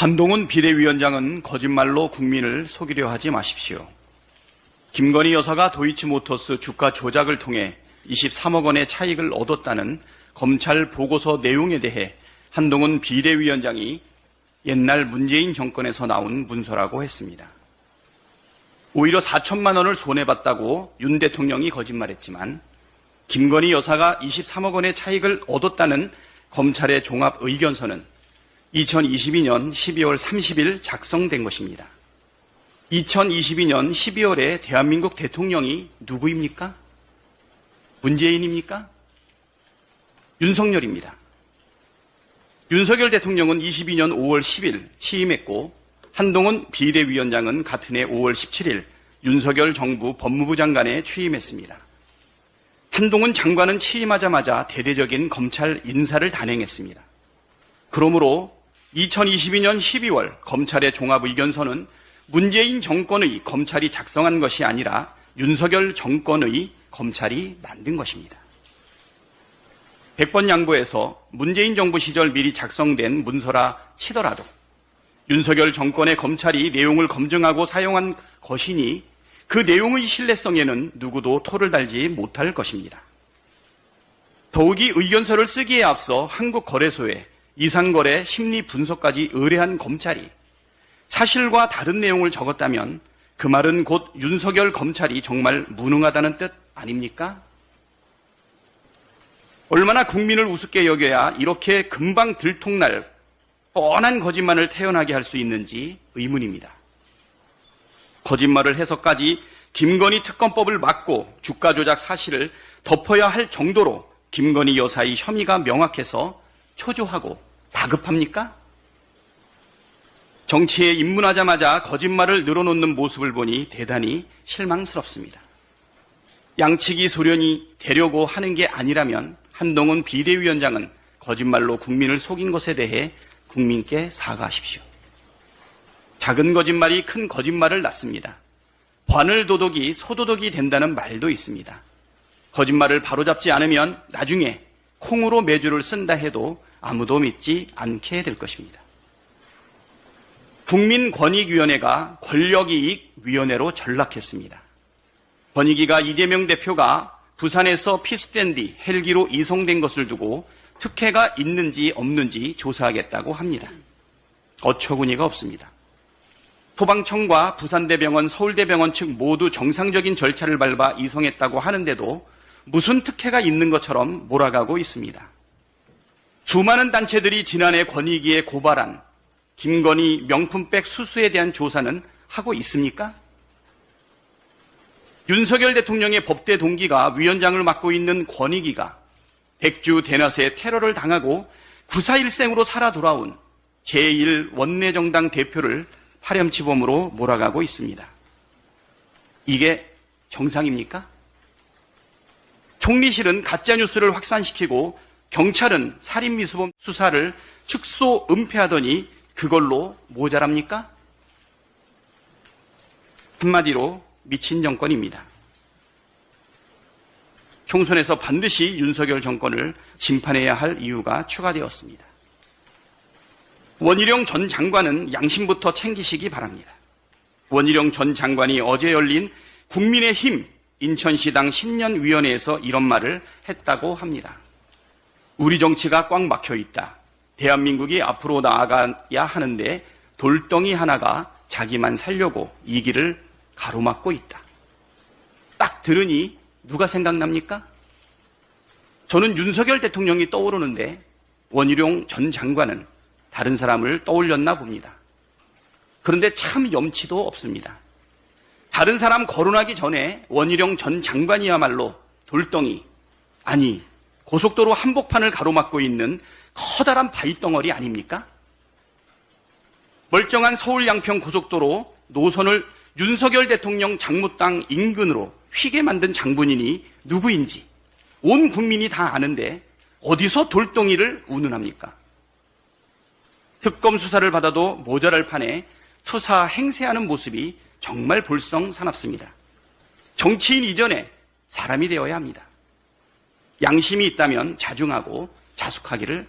한동훈 비대위원장은 거짓말로 국민을 속이려 하지 마십시오. 김건희 여사가 도이치모터스 주가 조작을 통해 23억 원의 차익을 얻었다는 검찰 보고서 내용에 대해 한동훈 비대위원장이 옛날 문재인 정권에서 나온 문서라고 했습니다. 오히려 4천만 원을 손해봤다고 윤 대통령이 거짓말했지만 김건희 여사가 23억 원의 차익을 얻었다는 검찰의 종합의견서는 2022년 12월 30일 작성된 것입니다. 2022년 12월에 대한민국 대통령이 누구입니까? 문재인입니까? 윤석열입니다. 윤석열 대통령은 22년 5월 10일 취임했고 한동훈 비대위원장은 같은 해 5월 17일 윤석열 정부 법무부 장관에 취임했습니다. 한동훈 장관은 취임하자마자 대대적인 검찰 인사를 단행했습니다. 그러므로 2022년 12월 검찰의 종합의견서는 문재인 정권의 검찰이 작성한 것이 아니라 윤석열 정권의 검찰이 만든 것입니다. 100번 양보해서 문재인 정부 시절 미리 작성된 문서라 치더라도 윤석열 정권의 검찰이 내용을 검증하고 사용한 것이니 그 내용의 신뢰성에는 누구도 토를 달지 못할 것입니다. 더욱이 의견서를 쓰기에 앞서 한국거래소에 이상거래 심리 분석까지 의뢰한 검찰이 사실과 다른 내용을 적었다면 그 말은 곧 윤석열 검찰이 정말 무능하다는 뜻 아닙니까? 얼마나 국민을 우습게 여겨야 이렇게 금방 들통날 뻔한 거짓말을 태어나게 할 수 있는지 의문입니다. 거짓말을 해서까지 김건희 특검법을 막고 주가 조작 사실을 덮어야 할 정도로 김건희 여사의 혐의가 명확해서 초조하고 다급합니까? 정치에 입문하자마자 거짓말을 늘어놓는 모습을 보니 대단히 실망스럽습니다. 양치기 소련이 되려고 하는 게 아니라면 한동훈 비대위원장은 거짓말로 국민을 속인 것에 대해 국민께 사과하십시오. 작은 거짓말이 큰 거짓말을 낳습니다. 바늘도둑이 소도둑이 된다는 말도 있습니다. 거짓말을 바로잡지 않으면 나중에 콩으로 매주를 쓴다 해도 아무도 믿지 않게 될 것입니다. 국민권익위원회가 권력이익위원회로 전락했습니다. 권익위가 이재명 대표가 부산에서 피스된 뒤 헬기로 이송된 것을 두고 특혜가 있는지 없는지 조사하겠다고 합니다. 어처구니가 없습니다. 소방청과 부산대병원, 서울대병원 측 모두 정상적인 절차를 밟아 이송했다고 하는데도 무슨 특혜가 있는 것처럼 몰아가고 있습니다. 수많은 단체들이 지난해 권익위에 고발한 김건희 명품백 수수에 대한 조사는 하고 있습니까? 윤석열 대통령의 법대 동기가 위원장을 맡고 있는 권익위가 백주 대낮에 테러를 당하고 9.4일생으로 살아 돌아온 제1원내정당 대표를 파렴치범으로 몰아가고 있습니다. 이게 정상입니까? 총리실은 가짜뉴스를 확산시키고 경찰은 살인미수범 수사를 축소 은폐하더니 그걸로 모자랍니까? 한마디로 미친 정권입니다. 총선에서 반드시 윤석열 정권을 심판해야 할 이유가 추가되었습니다. 원희룡 전 장관은 양심부터 챙기시기 바랍니다. 원희룡 전 장관이 어제 열린 국민의힘 인천시당 신년위원회에서 이런 말을 했다고 합니다. 우리 정치가 꽉 막혀 있다. 대한민국이 앞으로 나아가야 하는데 돌덩이 하나가 자기만 살려고 이 길을 가로막고 있다. 딱 들으니 누가 생각납니까? 저는 윤석열 대통령이 떠오르는데 원희룡 전 장관은 다른 사람을 떠올렸나 봅니다. 그런데 참 염치도 없습니다. 다른 사람 거론하기 전에 원희룡 전 장관이야말로 돌덩이, 아니 고속도로 한복판을 가로막고 있는 커다란 바위덩어리 아닙니까? 멀쩡한 서울 양평 고속도로 노선을 윤석열 대통령 장무땅 인근으로 휘게 만든 장본인이 누구인지 온 국민이 다 아는데 어디서 돌덩이를 운운합니까? 특검 수사를 받아도 모자랄 판에 투사 행세하는 모습이 정말 볼썽사납습니다. 정치인 이전에 사람이 되어야 합니다. 양심이 있다면 자중하고 자숙하기를